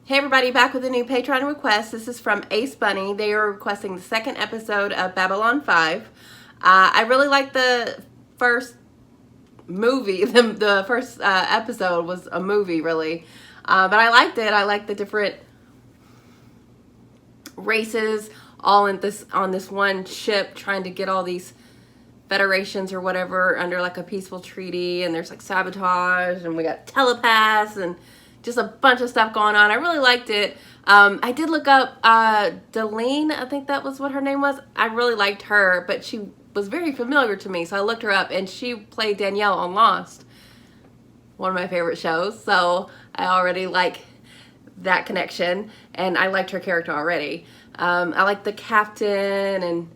Hey everybody, back with a new Patreon request. This is from Ace Bunny. They are requesting the second episode of Babylon 5. I really liked the first movie. The first episode was a movie, really. But I liked it. I liked the different races all on this one ship trying to get all these federations or whatever under like a peaceful treaty, and there's like sabotage, and we got telepaths and just a bunch of stuff going on. I really liked it. I did look up Delene, I think that was what her name was. I really liked her, but she was very familiar to me, so I looked her up, and she played Danielle on Lost, one of my favorite shows, so I already like that connection, and I liked her character already. I liked the captain,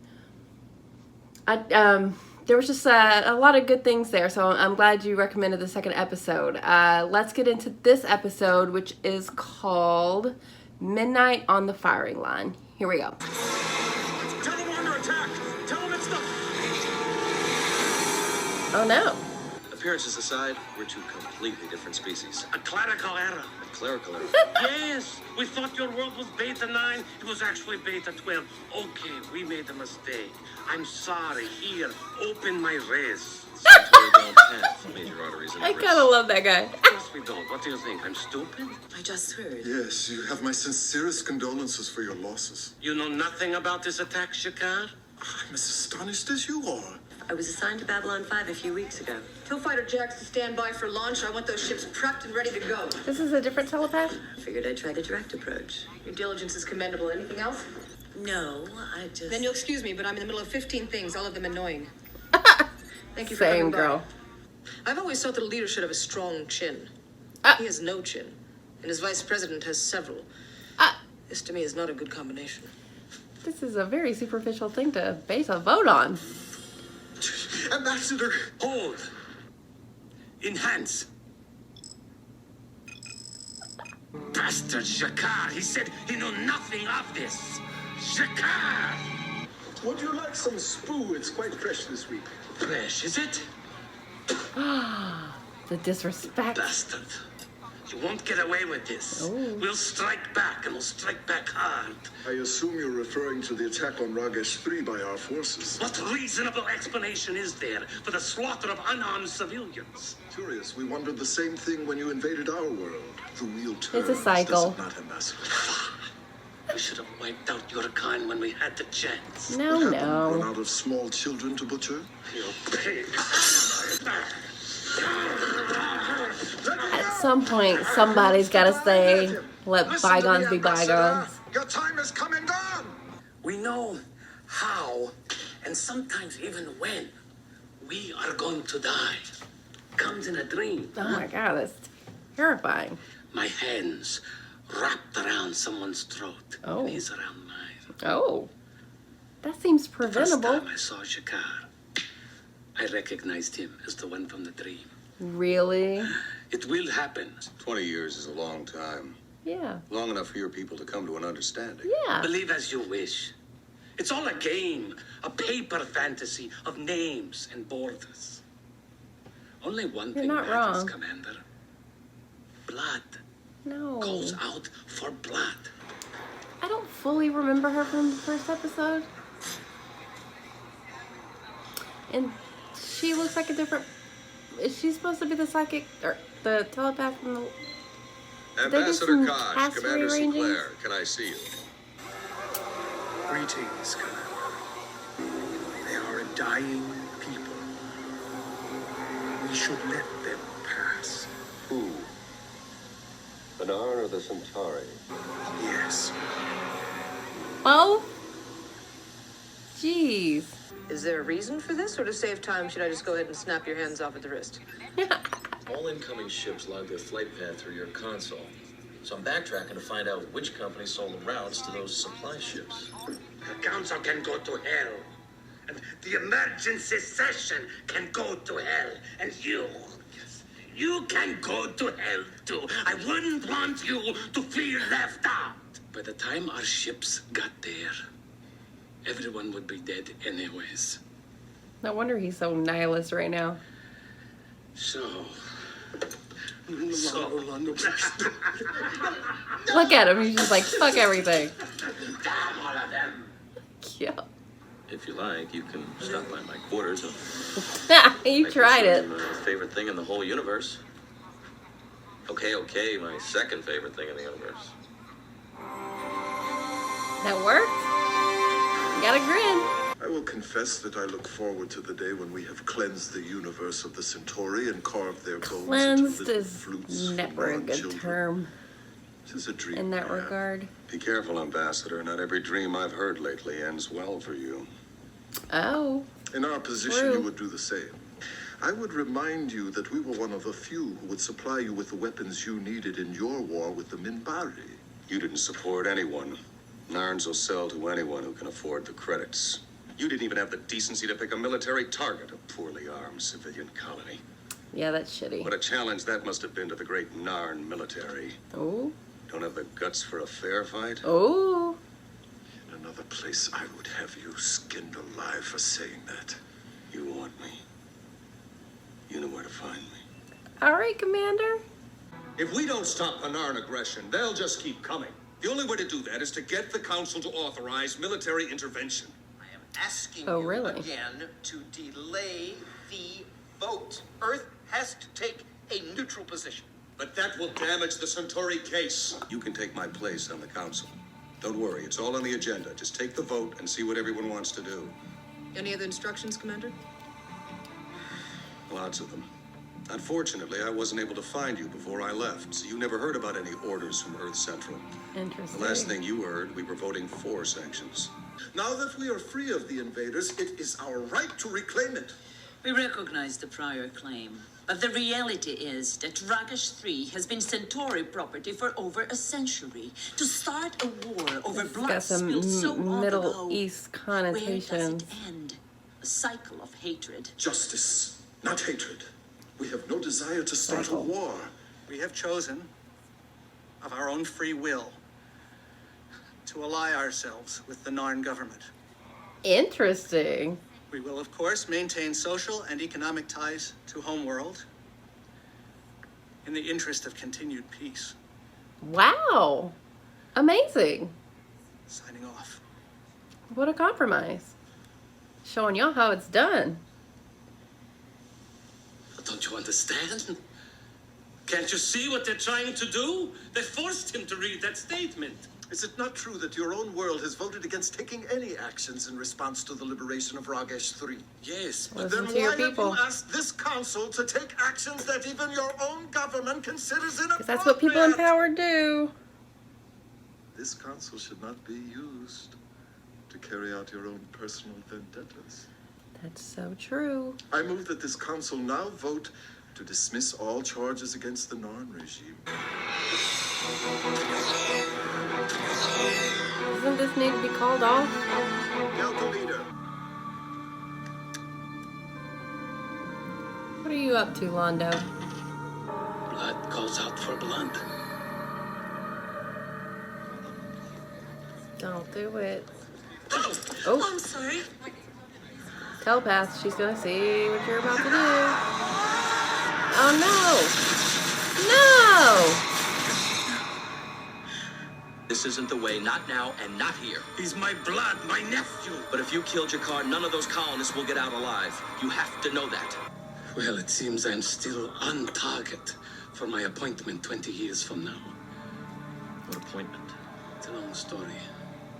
and there was just a lot of good things there, so I'm glad you recommended the second episode. Let's get into this episode, which is called Midnight on the Firing Line. Here we go. Tell them we're under attack. Tell them it's the... Oh no. Appearances aside, we're two completely different species. A clerical error. A clerical error. Yes, we thought your world was Beta 9. It was actually Beta 12. Okay, we made a mistake. I'm sorry. Here, open my wrist. Seems we don't have major arteries in the I wrist. kind of love that guy. Of course we don't. What do you think? I'm stupid? I just heard. Yes, you have my sincerest condolences for your losses. You know nothing about this attack, Shakar? I'm as astonished as you are. I was assigned to Babylon 5 a few weeks ago. Tell fighter jacks to stand by for launch. I want those ships prepped and ready to go. This is a different telepath? I figured I'd try the direct approach. Your diligence is commendable. Anything else? No, I just... Then you'll excuse me, but I'm in the middle of 15 things, all of them annoying. Thank you for Same coming by. girl. I've always thought that a leader should have a strong chin. He has no chin, and his vice president has several. This to me is not a good combination. This is a very superficial thing to base a vote on. Ambassador! Hold. Enhance. Bastard Shakar. He said he knew nothing of this. Shakar. Would you like some spoo? It's quite fresh this week. Fresh, is it? The disrespect. Bastard. You won't get away with this. Oh. We'll strike back, and we'll strike back hard. I assume you're referring to the attack on Ragesh 3 by our forces. What reasonable explanation is there for the slaughter of unarmed civilians? Curious, we wondered the same thing when you invaded our world. The wheel turns, It's a cycle. does it not, Ambassador? We should have wiped out your kind when we had the chance. No, What happened? Run no. out of small children to butcher? You pig. At some point, somebody's got to say, let bygones be bygones. Your time is come and gone. We know how, and sometimes even when, we are going to die. Comes in a dream. Oh my god, that's terrifying. My hands wrapped around someone's throat. Oh. And he's around mine. Oh. That seems First preventable. time I saw Shakar, I recognized him as the one from the dream. Really? It will happen. 20 years is a long time. Yeah. Long enough for your people to come to an understanding. Yeah. Believe as you wish. It's all a game, a paper fantasy of names and borders. Only one You're thing not matters, wrong. Commander. Blood No. goes out for blood. I don't fully remember her from the first episode. And she looks like a different... Is she supposed to be the psychic or the telepath from the... Did they do some Ambassador Kosh, task Commander rearranging? Sinclair, can I see you? Greetings, Commander. They are a dying people. We should let them pass. Who? Bernard or the Centauri? Yes. Oh? Jeez. Is there a reason for this, or to save time, should I just go ahead and snap your hands off at the wrist? All incoming ships log their flight path through your console. So I'm backtracking to find out which company sold the routes to those supply ships. The council can go to hell. And the emergency session can go to hell. And you can go to hell too. I wouldn't want you to feel left out. By the time our ships got there, everyone would be dead anyways. No wonder he's so nihilist right now. So, So, Look at him. He's just like, fuck everything. damn all of them. Yeah. If you like, you can stop by my quarters. You tried it. My favorite thing in the whole universe. Okay, my second favorite thing in the universe. That worked? You got a grin. I will confess that I look forward to the day when we have cleansed the universe of the Centauri and carved their bones Cleansed into little is flutes for never a our good children. term It is a dream in that I have. regard. Be careful, Ambassador. Not every dream I've heard lately ends well for you. Oh. In our position, True. you would do the same. I would remind you that we were one of the few who would supply you with the weapons you needed in your war with the Minbari. You didn't support anyone. Narns will sell to anyone who can afford the credits. You didn't even have the decency to pick a military target, a poorly armed civilian colony. Yeah, that's shitty. What a challenge that must have been to the great Narn military. Oh. Don't have the guts for a fair fight? Oh. In another place, I would have you skinned alive for saying that. You want me. You know where to find me. All right, Commander. If we don't stop the Narn aggression, they'll just keep coming. The only way to do that is to get the Council to authorize military intervention. I am asking Oh, you really? again to delay the vote. Earth has to take a neutral position. But that will damage the Centauri case. You can take my place on the council. Don't worry, it's all on the agenda. Just take the vote and see what everyone wants to do. Any other instructions, Commander? Lots of them. Unfortunately, I wasn't able to find you before I left, so you never heard about any orders from Earth Central. Interesting. The last thing you heard, we were voting for sanctions. Now that we are free of the invaders, it is our right to reclaim it. We recognize the prior claim, but the reality is that Ragash 3 has been Centauri property for over a century. To start a war over It's blood got some spilled so long Middle ago, East where does connotations. it end? A cycle of hatred. Justice, not hatred. We have no desire to start a war. We have chosen, of our own free will, to ally ourselves with the Narn government. Interesting. We will, of course, maintain social and economic ties to Homeworld in the interest of continued peace. Wow. Amazing. Signing off. What a compromise. Showing y'all how it's done. Don't you understand? Can't you see what they're trying to do? They forced him to read that statement. Is it not true that your own world has voted against taking any actions in response to the liberation of Ragesh III? Yes, But Listen then to your why have people. you asked this council to take actions that even your own government considers inappropriate? Because that's what people in power do. This council should not be used to carry out your own personal vendettas. That's so true. I move that this council now vote to dismiss all charges against the Narn regime. Doesn't this need to be called off? Delta leader. What are you up to, Londo? Blood calls out for blood. Don't do it. Oh, Oh, I'm sorry. telepath. She's gonna see what you're about to do. Oh no! No! This isn't the way, not now and not here. He's my blood, my nephew. But if you killed Jakar, none of those colonists will get out alive. You have to know that. Well, it seems I'm still on target for my appointment 20 years from now. What appointment? It's a long story.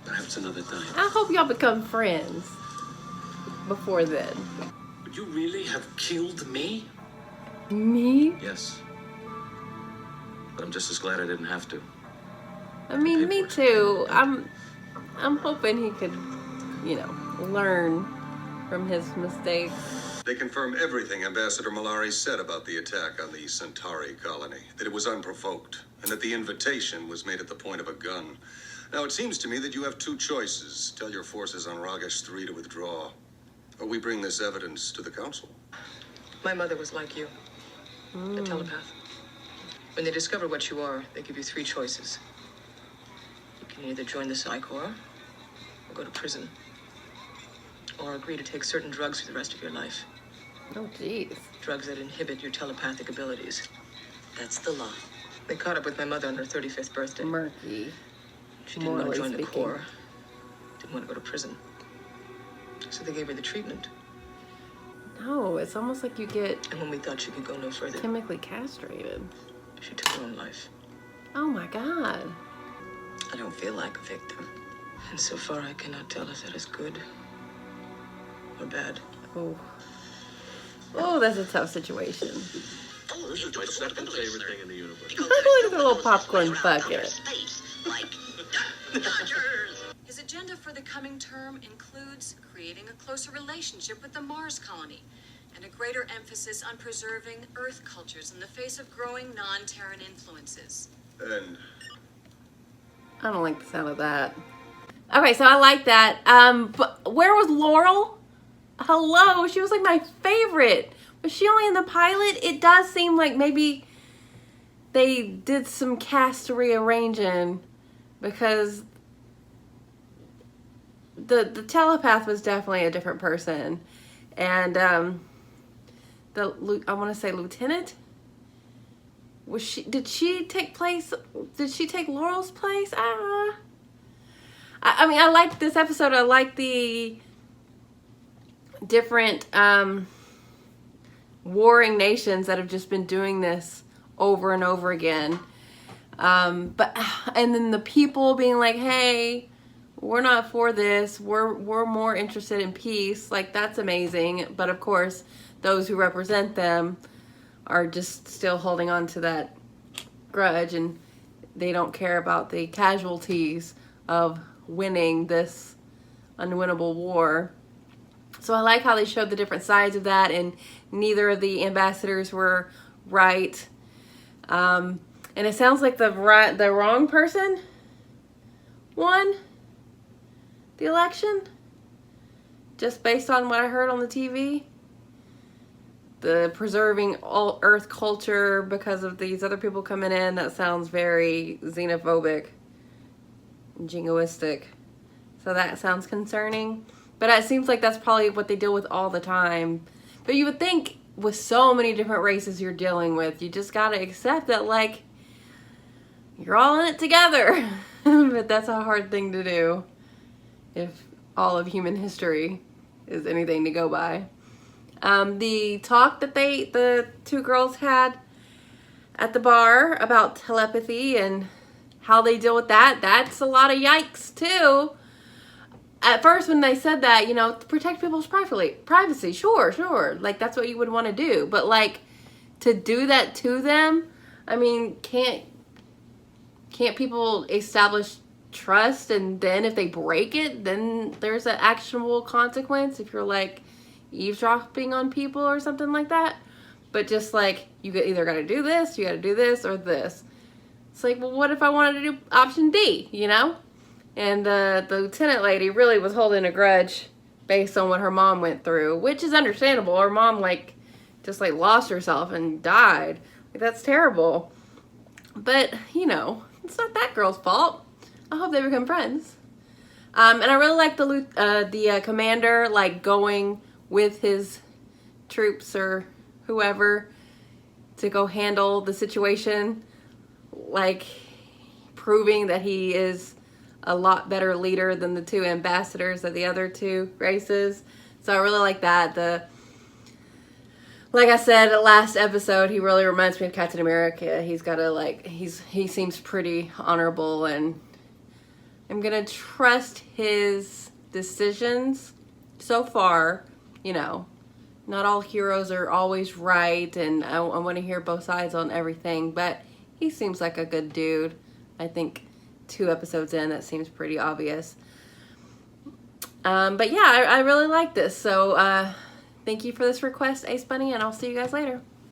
Perhaps another time. I hope y'all become friends before then. Would you really have killed me? Me? Yes. But I'm just as glad I didn't have to. I mean, me too. I'm hoping he could, learn from his mistakes. They confirm everything Ambassador Malari said about the attack on the Centauri colony, that it was unprovoked, and that the invitation was made at the point of a gun. Now, it seems to me that you have two choices. Tell your forces on Ragesh 3 to withdraw, or we bring this evidence to the council. My mother was like you, a telepath. When they discover what you are, they give you three choices. You can either join the Psi Corps, or go to prison, or agree to take certain drugs for the rest of your life. Oh, jeez. Drugs that inhibit your telepathic abilities. That's the law. They caught up with my mother on her 35th birthday. Murky. She didn't want to Morally join the speaking. Corps. Didn't want to go to prison. So they gave her the treatment. No, it's almost like you get And when we thought she could go no further, chemically castrated. she took her own life. Oh my God. I don't feel like a victim. And so far, I cannot tell if that is good or bad. Oh. Oh, that's a tough situation. This is my second favorite thing in the universe. Look at the little popcorn bucket. His agenda for the coming term includes creating a closer relationship with the Mars colony and a greater emphasis on preserving Earth cultures in the face of growing non-Terran influences. And I don't like the sound of that. Okay, so I like that. But where was Laurel? Hello, she was like my favorite. Was she only in the pilot? It does seem like maybe they did some cast rearranging because the telepath was definitely a different person, and I want to say lieutenant. Was she? Did she take place? Did she take Laurel's place? I mean, I liked this episode. I like the different warring nations that have just been doing this over and over again. And then the people being like, "Hey, we're not for this. We're more interested in peace." Like, that's amazing. But of course, those who represent them are just still holding on to that grudge, and they don't care about the casualties of winning this unwinnable war. So I like how they showed the different sides of that, and neither of the ambassadors were right. And it sounds like the wrong person won the election, just based on what I heard on the TV. The preserving all Earth culture because of these other people coming in, that sounds very xenophobic, jingoistic. So that sounds concerning. But it seems like that's probably what they deal with all the time. But you would think with so many different races you're dealing with, you just gotta accept that, like, you're all in it together. But that's a hard thing to do if all of human history is anything to go by. The talk that the two girls had at the bar about telepathy and how they deal with that, that's a lot of yikes too. At first when they said that, you know, protect people's privacy, sure. Like, that's what you would want to do. But, like, to do that to them, I mean, can't people establish trust, and then if they break it, then there's an actionable consequence if you're, like, eavesdropping on people or something like that? But just, like, you either got to do this, you got to do this, or this. It's like, well, what if I wanted to do option D, you know? And the lieutenant lady really was holding a grudge based on what her mom went through, which is understandable. Her mom, like, just, like, lost herself and died. Like, that's terrible. But, you know, it's not that girl's fault. I hope they become friends. And I really like the commander, like, going with his troops or whoever to go handle the situation, like, proving that he is a lot better leader than the two ambassadors of the other two races. So I really like that. Like I said last episode, he really reminds me of Captain America. He's got he seems pretty honorable, and I'm gonna trust his decisions so far. You know, not all heroes are always right, and I want to hear both sides on everything, but he seems like a good dude. I think 2 episodes in, that seems pretty obvious. But yeah, I really like this. So thank you for this request, Ace Bunny, and I'll see you guys later.